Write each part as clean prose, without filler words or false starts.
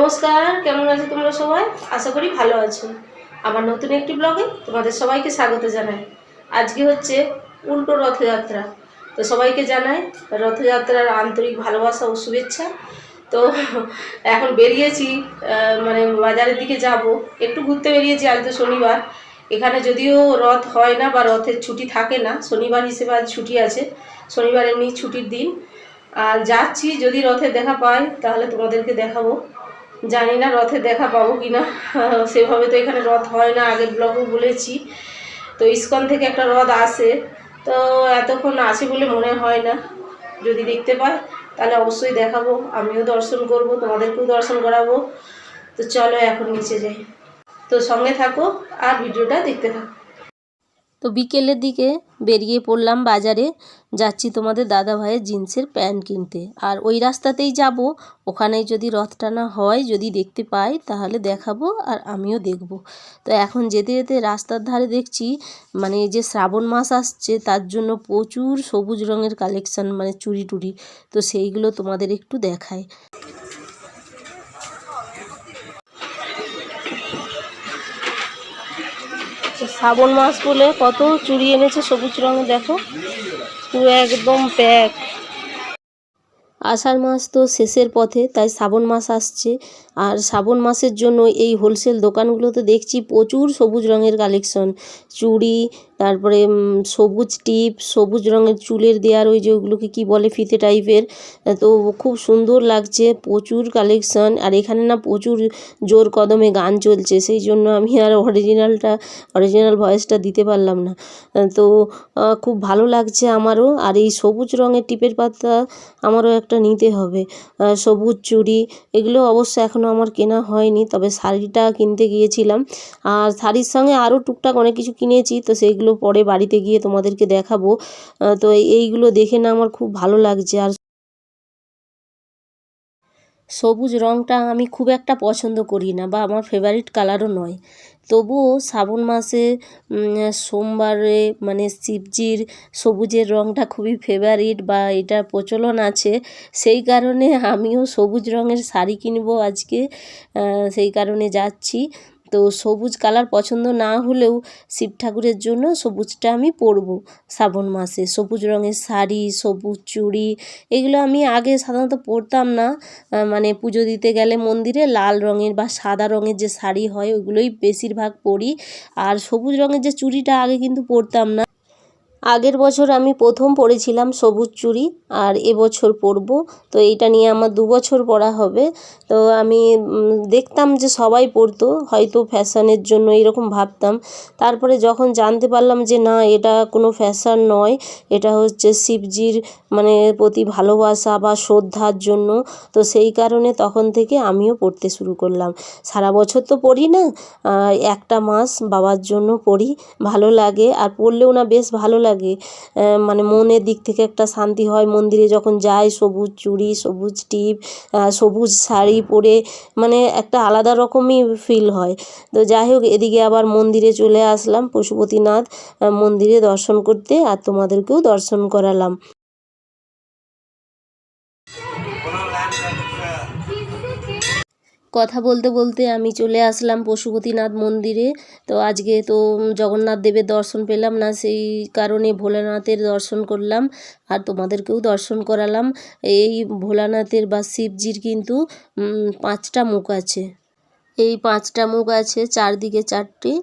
নমস্কার, কেমন আছো তোমরা সবাই? আশা করি ভালো আছো। আমার নতুন একটি ব্লগে তোমাদের সবাইকে স্বাগত জানাই। আজকে হচ্ছে উল্টো রথযাত্রা। তো সবাইকে জানাই রথযাত্রার আন্তরিক ভালোবাসা ও শুভেচ্ছা। তো এখন বেরিয়েছি, মানে বাজারের দিকে যাব, একটু ঘুরতে বেরিয়েছি। আজ তো শনিবার, এখানে যদিও রথ হয় না বা রথের ছুটি থাকে না, শনিবার হিসেবে আজ ছুটি আছে। শনিবার এমনি ছুটির দিন। আর যাচ্ছি, যদি রথের দেখা পাই তাহলে তোমাদেরকে দেখাবো। জানি না রথে দেখা পাবো কি না, সেভাবে তো এখানে রথ হয় না, আগের ব্লগও বলেছি। তো ইস্কন থেকে একটা রথ আসে, তো এতক্ষণ আসে বলে মনে হয় না। যদি দেখতে পাই তাহলে অবশ্যই দেখাবো, আমিও দর্শন করব, তোমাদেরকেও দর্শন করাবো। তো চলো এখন নিচে যাই। তো সঙ্গে থাকো আর ভিডিওটা দেখতে থাকো। তো বিকেলের দিকে বেরিয়ে পড়লাম বাজারে, যাচ্ছি তোমাদের দাদা ভাইয়ের জিন্সের প্যান্ট কিনতে। আর ওই রাস্তাতেই যাব, ওখানে যদি রথ টানা হয়, যদি দেখতে পাই তাহলে দেখাবো আর আমিও দেখব। তো এখন যেতে যেতে রাস্তার ধারে দেখছি, মানে যে শ্রাবণ মাস আসছে তার জন্য প্রচুর সবুজ রঙের কালেকশান, মানে চুড়ি টুড়ি। তো সেইগুলো তোমাদের একটু দেখায়। শ্রাবণ মাস বলে কত চুড়ি এনেছে সবুজ রঙের, দেখো পুরো একদম প্যাক। আষাঢ় মাস তো শেষের পথে, তাই শ্রাবণ মাস আসছে। আর শ্রাবণ মাসের জন্য এই হোলসেল দোকানগুলোতে দেখছি প্রচুর সবুজ রঙের কালেকশন, চুড়ি, তারপরে সবুজ টিপ, সবুজ রঙের চুলের দেওয়ার ওই যে ওগুলোকে কী বলে, ফিতে টাইপের। তো খুব সুন্দর লাগছে, প্রচুর কালেকশন। আর এখানে না প্রচুর জোর কদমে গান চলছে, সেই জন্য আমি আর অরিজিনাল ভয়েসটা দিতে পারলাম না। তো খুব ভালো লাগছে আমারও। আর এই সবুজ রঙের টিপের পাতা আমারও একটা নিতে হবে। সবুজ চুড়ি, এগুলো অবশ্য এখনও আমার কেনা হয়নি, তবে শাড়িটা কিনতে গিয়েছিলাম। আর শাড়ির সঙ্গে আরও টুকটাক অনেক কিছু কিনেছি, তো সেইগুলো পরে বাড়িতে গিয়ে তোমাদেরকে দেখাবো। তো এইগুলো দেখে না আমার খুব ভালো লাগছে। আর সবুজ রঙটা আমি খুব একটা পছন্দ করি না, বা আমার ফেভারিট কালারও নয়। তবুও শ্রাবণ মাসে সোমবারে মানে শিবজির সবুজের রঙটা খুবই ফেভারিট, বা এটা প্রচলন আছে। সেই কারণে আমিও সবুজ রঙের শাড়ি কিনবো আজকে, সেই কারণে যাচ্ছি। তো সবুজ কালার পছন্দ না হলেও শিব ঠাকুরের জন্য সবুজটা আমি পরবো শ্রাবণ মাসে। সবুজ রঙের শাড়ি, সবুজ চুড়ি, এগুলো আমি আগে সাধারণত পরতাম না। মানে পুজো দিতে গেলে মন্দিরে লাল রঙের বা সাদা রঙের যে শাড়ি হয় ওইগুলোই বেশিরভাগ পরি। আর সবুজ রঙের যে চুড়িটা আগে কিন্তু পরতাম না। আগের বছর আমি প্রথম পরেছিলাম সবুজ চুড়ি, আর এবছর পরব। তো এইটা নিয়ে আমার 2 বছর পরা হবে। তো আমি দেখতাম যে সবাই পরতো, হয়তো ফ্যাশনের জন্য এরকম ভাবতাম। তারপরে যখন জানতে পারলাম যে না, এটা কোনো ফ্যাশন নয়, এটা হচ্ছে শিবজির মানে প্রতি ভালোবাসা বা শ্রদ্ধার জন্য। তো সেই কারণে তখন থেকে আমিও পরতে শুরু করলাম। সারা বছর তো পরি না, একটা মাস বাবার জন্য পরি, ভালো লাগে। আর পরলেও না বেশ ভালো লাগে, মানে মনের দিক থেকে একটা শান্তি হয়। মন্দিরে যখন যাই, সবুজ চুড়ি, সবুজ টিপ, সবুজ শাড়ি পরে মানে একটা আলাদা রকমই ফিল হয়। তো যাই হোক, এদিকে আবার মন্দিরে চলে আসলাম, পশুপতিনাথ মন্দিরে দর্শন করতে, আর তোমাদেরকেও দর্শন করালাম। কথা বলতে বলতে আমি চলে আসলাম পশুপতিনাথ মন্দিরে। তো আজকে তো জগন্নাথ দেবের দর্শন পেলাম না, সেই কারণে ভোলানাথের দর্শন করলাম আর তোমাদেরকেও দর্শন করালাম। এই ভোলানাথের বা শিবজির কিন্তু 5টা মুখ আছে। এই 5টা মুখ আছে, চারদিকে 4টি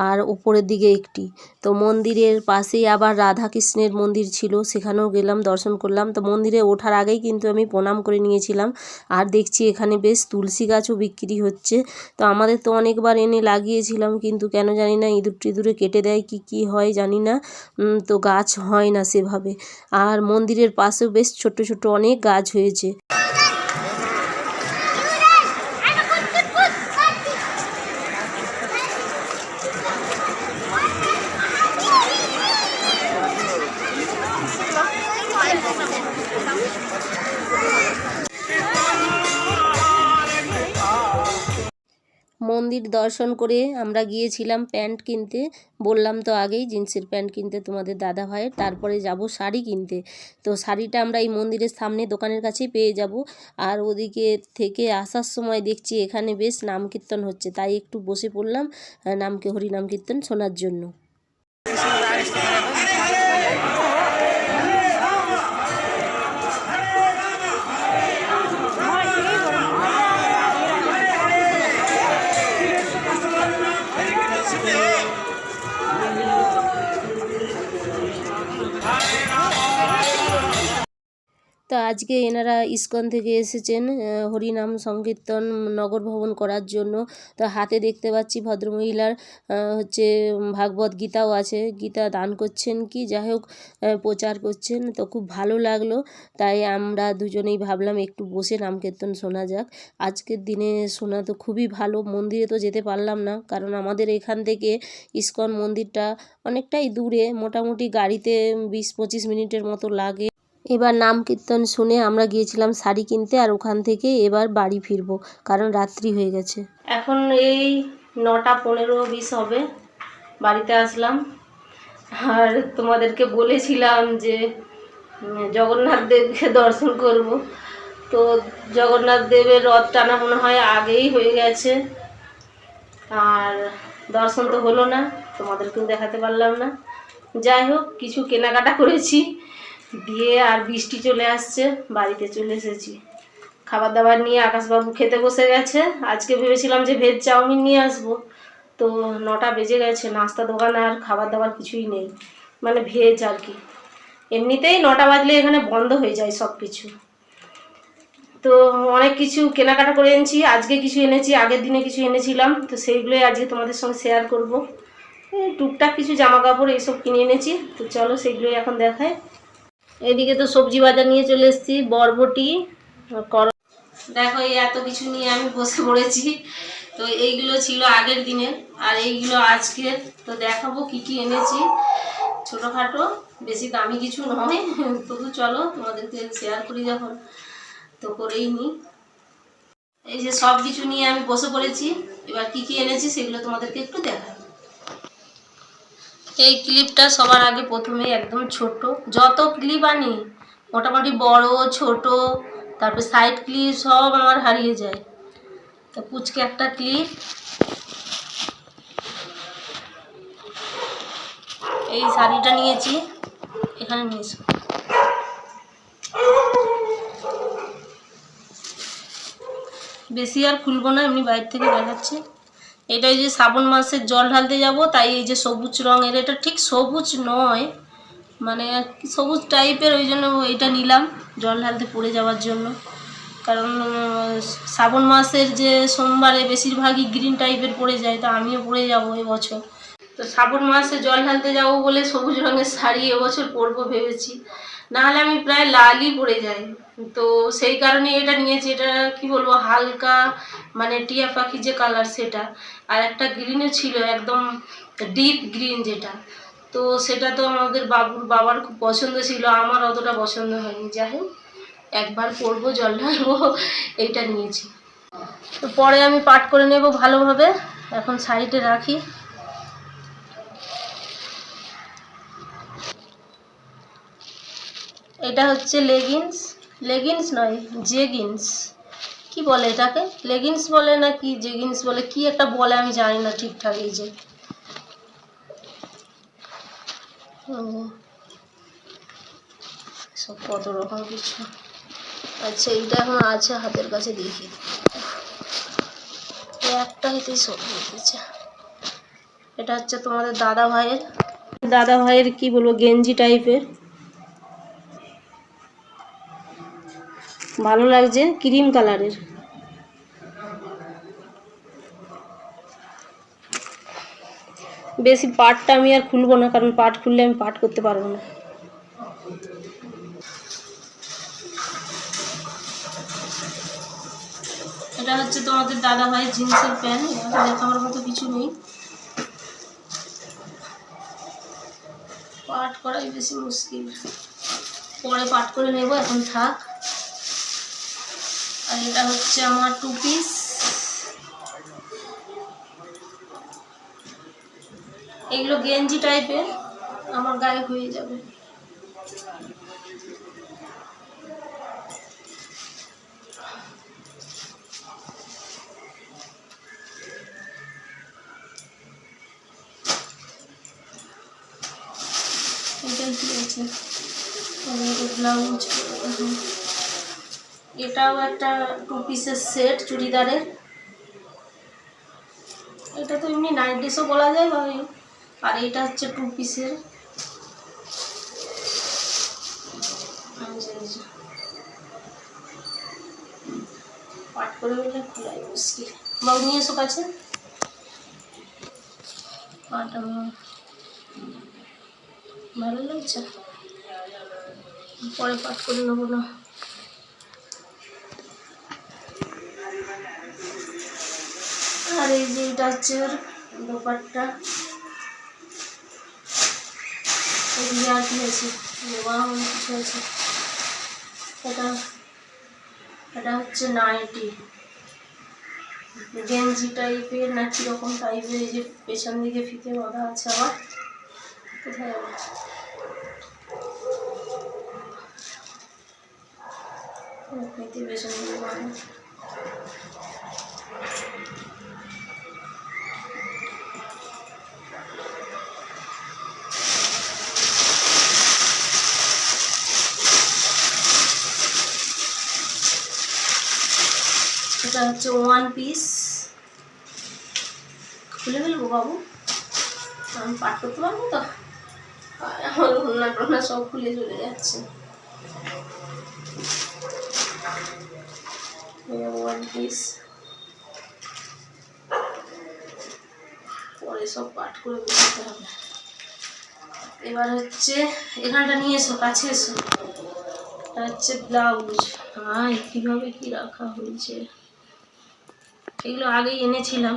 আর উপরের দিকে একটি। তো মন্দিরের পাশেই আবার রাধাকৃষ্ণের মন্দির ছিল, সেখানেও গেলাম, দর্শন করলাম। তো মন্দিরে ওঠার আগেই কিন্তু আমি প্রণাম করে নিয়েছিলাম। আর দেখছি এখানে বেশ তুলসী গাছও বিক্রি হচ্ছে। তো আমাদের তো অনেকবার এনে লাগিয়েছিলাম, কিন্তু কেন জানি না ইঁদুর টিঁদুরে কেটে দেয় কি হয় জানি না, তো গাছ হয় না সেভাবে। আর মন্দিরের পাশেও বেশ ছোট ছোট অনেক গাছ হয়েছে। মন্দির দর্শন করে আমরা গিয়েছিলাম প্যান্ট কিনতে, বললাম তো আগেই জিন্সের প্যান্ট কিনতে তোমাদের দাদা ভাইয়ের, তারপরে যাব শাড়ি কিনতে। তো শাড়িটা আমরা এই মন্দিরের সামনে দোকানের কাছেই পেয়ে যাব। আর ওদিকে থেকে আসার সময় দেখছি এখানে বেশ নাম কীর্তন হচ্ছে, তাই একটু বসে পড়লাম হরিনাম কীর্তন শোনার জন্য। তো আজকে এনারা ইসকন থেকে এসেছেন হরিনাম সংকীর্তন নগর ভ্রমণ করার জন্য। তো হাতে দেখতে পাচ্ছি ভদ্রমহিলার হচ্ছে ভাগবত গীতাও আছে, গীতা দান করছেন কি যাই হোক প্রচার করছেন। তো খুব ভালো লাগলো, তাই আমরা দুজনেই ভাবলাম একটু বসে নাম কীর্তন শোনা যাক। আজকের দিনে শোনা তো খুবই ভালো। মন্দিরে তো যেতে পারলাম না, কারণ আমাদের এখান থেকে ইসকন মন্দিরটা অনেকটাই দূরে, মোটামুটি গাড়িতে 20-25 মিনিটের মতো লাগে। এবার নাম কীর্তন শুনে আমরা গিয়েছিলাম শাড়ি কিনতে, আর ওখান থেকে এবার বাড়ি ফিরবো, কারণ রাত্রি হয়ে গেছে। এখন এই 9:15-20 হবে, বাড়িতে আসলাম। আর তোমাদেরকে বলেছিলাম যে জগন্নাথ দেবকে দর্শন করব। তো জগন্নাথ দেবের রথ টানা মনে হয় আগেই হয়ে গেছে, আর দর্শন তো হলো না, তোমাদেরকেও দেখাতে পারলাম না। যাই হোক, কিছু কেনাকাটা করেছি, দিয়ে আর বৃষ্টি চলে আসছে, বাড়িতে চলে এসেছি। খাবার দাবার নিয়ে আকাশবাবু খেতে বসে গেছে। আজকে ভেবেছিলাম যে ভেজ চাউমিন নিয়ে আসবো, তো 9টা বেজে গেছে, নাস্তা দোকান আর খাবার দাবার কিছুই নেই, মানে ভেজ আর কি। এমনিতেই 9টা বাজলে এখানে বন্ধ হয়ে যায় সব কিছু। তো অনেক কিছু কেনাকাটা করে এনেছি, আজকে কিছু এনেছি, আগের দিনে কিছু এনেছিলাম, তো সেইগুলোই আজকে তোমাদের সঙ্গে শেয়ার করব। টুকটাক কিছু জামা কাপড় এইসব কিনে এনেছি, তো চলো সেগুলোই এখন দেখায়। এদিকে তো সবজি বাজার নিয়ে চলে এসেছি, বরবটি, দেখো এই এত কিছু নিয়ে আমি বসে পড়েছি। তো এইগুলো ছিল আগের দিনের, আর এইগুলো আজকের। তো দেখাবো কি কি এনেছি, ছোটোখাটো, বেশি দামি কিছু নয়, তবু চলো তোমাদেরকে শেয়ার করি যখন, তো করেই নিই। এই যে সব কিছু নিয়ে আমি বসে পড়েছি, এবার কি কি এনেছি সেগুলো তোমাদেরকে একটু দেখাবো। এই ক্লিপটা সবার আগে প্রথমে একদম ছোট, যত ক্লিপ আনি মোটামুটি বড় ছোট, তারপর সাইড ক্লিপ সব আমার হারিয়ে যায়। তো কুচকে একটা ক্লিপ, এই শাড়িটা নিয়েছি, এখানে নিয়েছি। বেশি আর খুলবো না, এমনি বাইরে থেকে দেখাচ্ছি। এটা এই যে শ্রাবণ মাসের জল ঢালতে যাব, তাই এই যে সবুজ রঙের, এটা ঠিক সবুজ নয়, মানে সবুজ টাইপের, ওই জন্য এটা নিলাম জল ঢালতে পড়ে যাওয়ার জন্য। কারণ শ্রাবণ মাসের যে সোমবারে বেশিরভাগই গ্রিন টাইপের পড়ে যায়, তো আমিও পড়ে যাব এবছর। তো শ্রাবণ মাসে জল ঢালতে যাবো বলে সবুজ রঙের শাড়ি এবছর পরবো ভেবেছি, নাহলে আমি প্রায় লালই পরে যাই। তো সেই কারণে এটা নিয়েছি। এটা কি বলবো, হালকা মানে টিয়া পাখি যে কালার সেটা, আর একটা গ্রিনও ছিল একদম ডিপ গ্রিন যেটা, তো সেটা তো আমাদের বাবার খুব পছন্দ ছিল, আমার অতটা পছন্দ হয়নি। যাই হোক, একবার পরবো, জল ঢালবো, এইটা নিয়েছি। তো পরে আমি পাট করে নেব ভালোভাবে, এখন সাইডে রাখি। এটা হচ্ছে লেগিংস নয়, জেগিংস, কি বলে এটাকে, লেগিংস বলে না কি জেগিংস বলে, কি একটা বলে আমি জানি না ঠিকঠাক। এই যে সব কত রকম কিছু। আচ্ছা, এইটা এখন আছে হাতের কাছে, দেখি একটা হইতেই সব দেখেছে। এটা হচ্ছে তোমাদের দাদা ভাইয়ের কি বলবো, গেঞ্জি টাইপের, ভালো লাগছে, ক্রিম কালারের। বেশি পাটটা আমি আর খুলবো না, কারণ পাট খুললে আমি পাট করতে পারবো না। এটা হচ্ছে তোমাদের দাদা ভাই জিন্সের প্যান্ট, দেখাবার মতো কিছু নেই, পাট করাই বেশি মুশকিল, পরে পাট করে নেব, এখন থাক। আর এটা হচ্ছে আমার 2 পিস, এগুলো গেঞ্জি টাইপের, আমার গায়ে হয়ে যাবে। এটাই কি আছে, ব্লাউজ। এটাও একটা 2 পিসের সেট চুড়িদারের। এটা তো এমনি নাইট ড্রেসও বলা যায় বা, আর এটা হচ্ছে 2 পিসের। পাট করে বললে খোলাই মুশকিল। বাবু নিয়ে এসো কাছে। পাটা ভালো লাগছে, পরে পাট করে নেবো না। আর এই যে এটা হচ্ছে দোপাট্টা, এদিকে আর কি আছে, অনেক কিছু আছে। এটা এটা হচ্ছে নাইটি, গেঞ্জি টাইপের না কীরকম টাইপের। এই যে পেছন দিকে ফিতে বাঁধা আছে। আবার কোথায় যাবো, ফিতে পেছন দিকে বাঁধা। এটা হচ্ছে 1 পিস। খুলে ফেলবো বাবু, আমি পাট করতে পারবো তো। আমার ওড়না টোনা সব খুলে চলে যাচ্ছে। 1 পিস, পরে সব পাট করে বসাতে হবে। এবার হচ্ছে এখানটা নিয়ে এসো, কাছে এসো। এটা হচ্ছে ব্লাউজ। হ্যাঁ, কীভাবে কি রাখা হয়েছে, এগুলো আগেই এনেছিলাম।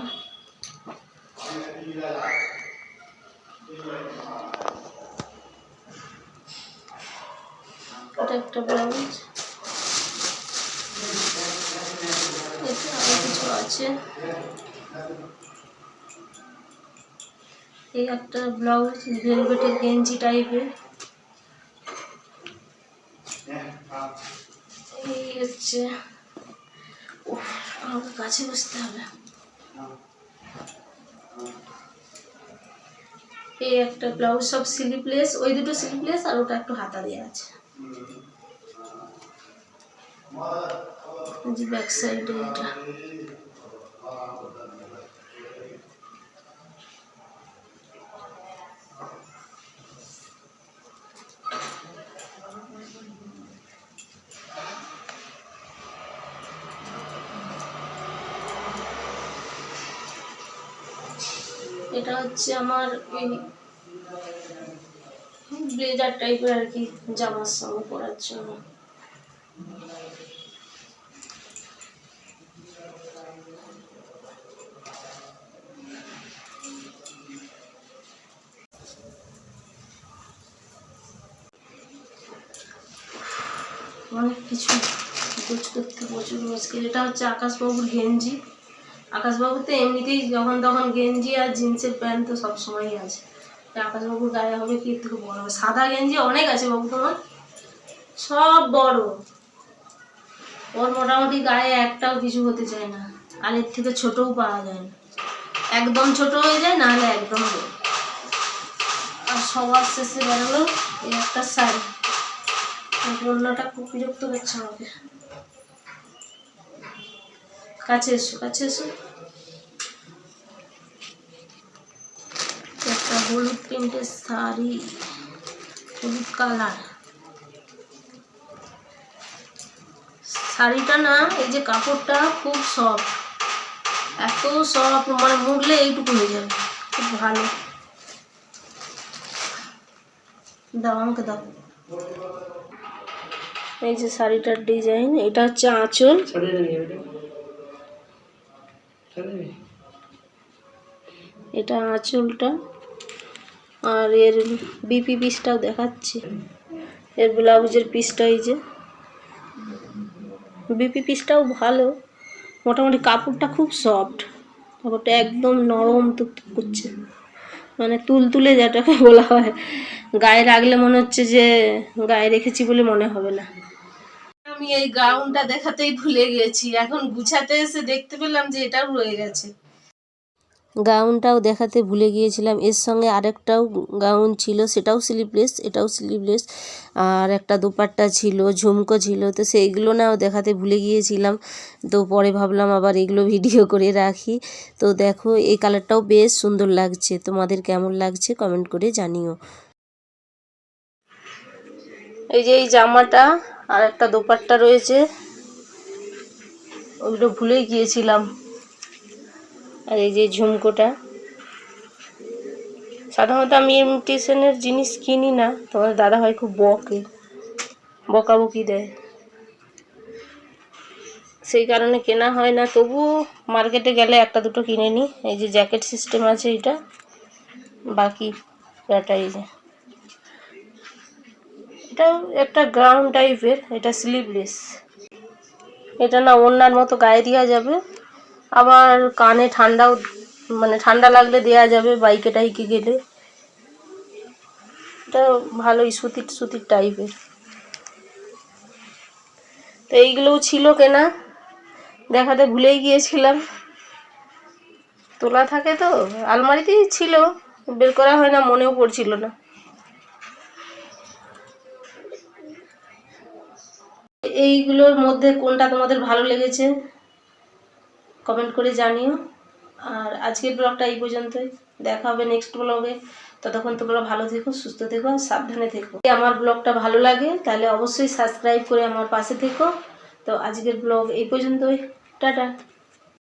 এটা একটা ব্লাউজ, এতে আরো কিছু আছে। এই একটা ব্লাউজ ভেলভেটের গেঞ্জি টাইপের। এই হচ্ছে, আমাকে কাছে বসতে হবে। এই একটা ব্লাউজ, সব স্লিভলেস, ওই দুটো স্লিভলেস আর ওটা একটু হাতা দেওয়া আছে। যে ব্যাক সাইডে এটা, এটা হচ্ছে আমার এই ব্লেজার টাইপের আর কি, জামার সঙ্গে পরার জন্য। অনেক কিছু গোছ করতে প্রচুর মুশকিল। এটা হচ্ছে আকাশবাবুর গেঞ্জি। আকাশবাবু তো এমনিতেই যখন তখন গেঞ্জি আর জিন্সের প্যান্ট তো সবসময়ই আছে। আকাশবাবুর গায়ে হবে কি একটু বড় হবে। সাদা গেঞ্জি অনেক আছে বাবু তোমার, সব বড়। ওর মোটামুটি গায়ে একটাও কিছু হতে চায় না, আর এর থেকে ছোটও পাওয়া যায় না। একদম ছোট হয়ে যায়, নাহলে একদম বড়। আর সবার শেষে বেরোলো এই একটা শাড়ি। বন্যাটা খুব বিরক্ত করছে আমাকে। কাছে এসো, কাছে এসো। একটা হলুদ প্রিন্টের শাড়ি, হলুদ কালার। শাড়িটা না, এই যে কাপড়টা খুব সফট, এত সফট, মানে মুড়লে এইটুকু হয়ে যাবে, খুব ভালো। দাও আমাকে দাও। এই যে শাড়িটার ডিজাইন, এটা হচ্ছে আঁচল। এটা আঁচলটা, আর এর বিপি পিসটাও দেখাচ্ছি। এর ব্লাউজের পিসটা, এই যে বিপি পিসটাও ভালো। মোটামুটি কাপড়টা খুব সফট, কাপড়টা একদম নরম তুক করছে। মানে তুলতুলে যেটাকে বলা হয়, গায়ে রাখলে মনে হচ্ছে যে গায়ে রেখেছি বলে মনে হবে না। আমি এই গাউনটা দেখাতেই ভুলে গেছি, এখন গুছাতে এসে দেখতে পেলাম যে এটাও রয়ে গেছে। গাউনটাও দেখাতে ভুলে গিয়েছিলাম, এর সঙ্গে আরেকটাও গাউন ছিল, সেটাও স্লিভলেস, এটাও স্লিভলেস, আর একটা দোপাট্টা ছিল, ঝুমকো ছিল, তো সেইগুলো নাও দেখাতে ভুলে গিয়েছিলাম। তো পরে ভাবলাম আবার এগুলো ভিডিও করে রাখি। তো দেখো এই কালারটাও বেশ সুন্দর লাগছে, তোমাদের কেমন লাগছে কমেন্ট করে জানিও। এই যে এই জামাটা আর একটা দোপাট্টা রয়েছে, ওগুলো ভুলেই গিয়েছিলাম। আর এই যে ঝুমকোটা, সাধারণত আমি ইমিটেশনের জিনিস কিনি না, তোমার দাদা ভাই খুব বকাবকি দেয়, সেই কারণে কেনা হয় না। তবুও মার্কেটে গেলে একটা দুটো কিনে নিই। এই যে জ্যাকেট সিস্টেম আছে এটা, বাকি এই যে এটাও একটা গ্রাউন টাইপের, এটা স্লিভলেস। এটা না ওড়নার মতো গায়ে দেওয়া যাবে, আবার কানে ঠান্ডাও, মানে ঠান্ডা লাগলে দেওয়া যাবে বাইকে টাইকে গেলে। এটা ভালোই সুতির সুতির টাইপের। তো এইগুলোও ছিল কেনা, দেখাতে ভুলেই গিয়েছিলাম। তোলা থাকে তো আলমারিতেই ছিল, বের করা হয় না, মনেও পড়ছিল না। এইগুলোর মধ্যে কোনটা তোমাদের ভালো লেগেছে কমেন্ট করে জানিও। আর আজকের ব্লগটা এই পর্যন্তই, দেখা হবে নেক্সট ব্লগে। ততক্ষণ তোমরা ভালো থেকো, সুস্থ থেকো, সাবধানে থেকো। যদি আমার ব্লগটা ভালো লাগে তাহলে অবশ্যই সাবস্ক্রাইব করে আমার পাশে থেকো। তো আজকের ব্লগ এই পর্যন্তই, টাটা।